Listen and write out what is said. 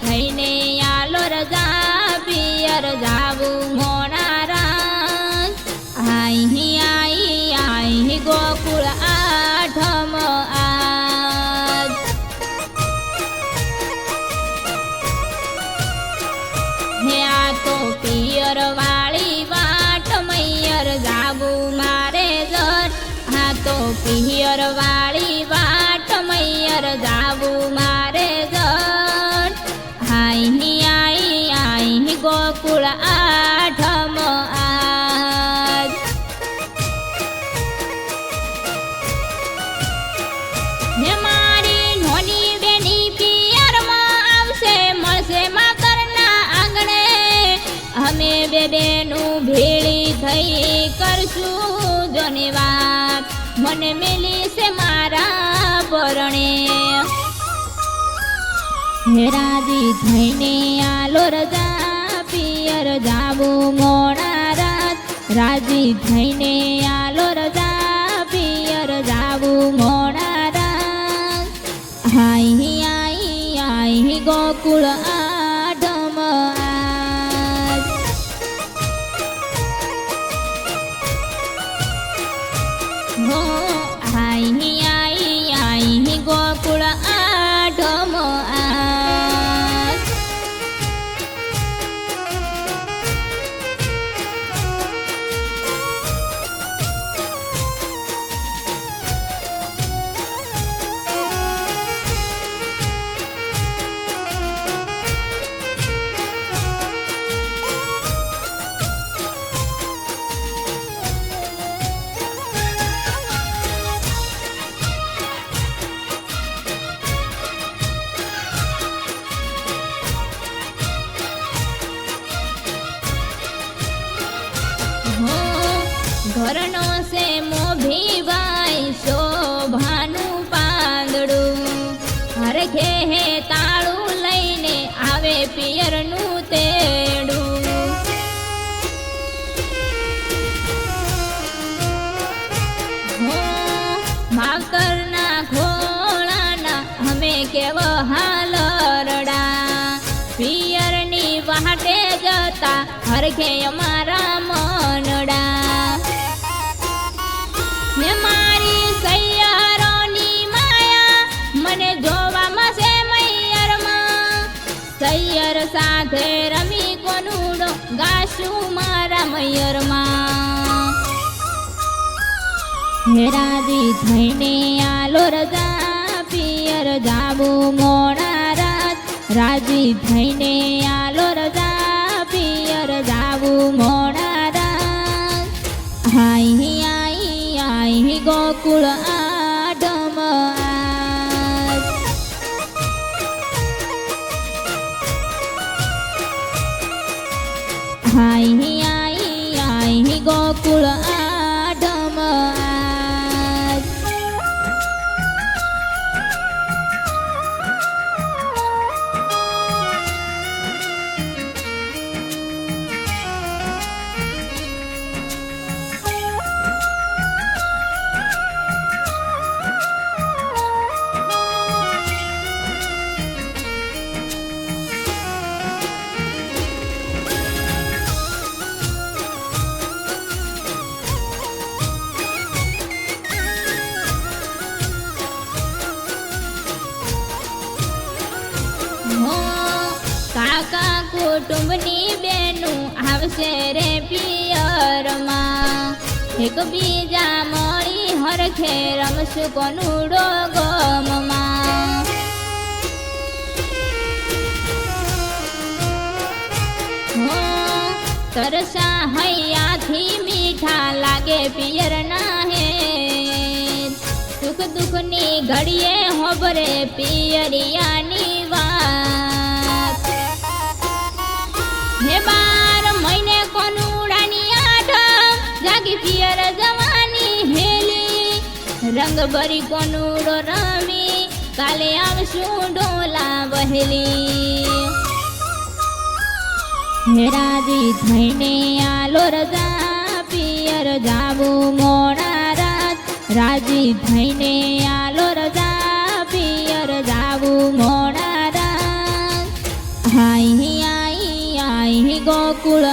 થઈને આલો રજા પિયર જાવું મોણા રાત આઈ આઈ ગોકુળ આઠમ આજ હે આ તો પિયર વાળી વાટ મૈયર જાવું મારે જટ આ તો પિયર વાળી વાટ મૈયર જાવું મારે જટ આઈ આઈ ગોકુળ આઠમ આજ હે મારી નોની બેની પિયરમાં આવશે મળશે માતરના આંગણે અમે બે બેનું ભેળી થઈ કરશું જોની વાત મને મેલી છે મારા પરણે હે રાજી થઈને આલો રજા પિયર જાવું મોડા રાત રાજી થઈને આલો રજા પિયર જાવું મોડા રાત આઈ ગોકુળ આઠમ આજ હો આઈ ગોકુળ આઠમ આજ ઘરનો છે મોભી ભાઈ શોભાનું પાંદડું હરખે હે તાળું લઈને આવે પિયરનું તેડું માવતરના ખોળાના અમે કેવા હાલરડા પિયરની વાટે જતા હરખે અમારા મનડા હે મારી સૈયરોની માયા મને જોવામાં છે મૈયરમાં સૈયર સાથે રમી કોનુડો ગાશું મારા મૈયરમાં હે રાજી થઈને આલો રજા પિયર જાવું મોડા રાત રાજી થઈને આલો રજા પિયર જાવું મોડા રાત આઈ ગોકુળ આઠમ આજ આઈ ગોકુળ આઠમ આજ કાકા કુટુંબની બેનું આવશે રે પિયરમાં એક બીજા મળી હરખે રમશું કોનુડો ગમમાં તરસા હૈયાથી મીઠા લાગે પિયરના હે સુખ દુઃખની ઘડીએ હોબરે પિયરિયાની વાત હે 12 મહિને કોનુડાની આઠમ જાગી પિયર જવાની હેલી રંગ ભરી કોનુડો રમી કાલે આવશું ડોલા વહેલી હે રાજી થઈને આલો રજા પિયર જાવું મોડા રાત રાજી થઈને આલો રજા પિયર જાવું મોડા રાત આઈ આઈ આઈ ગોકુળ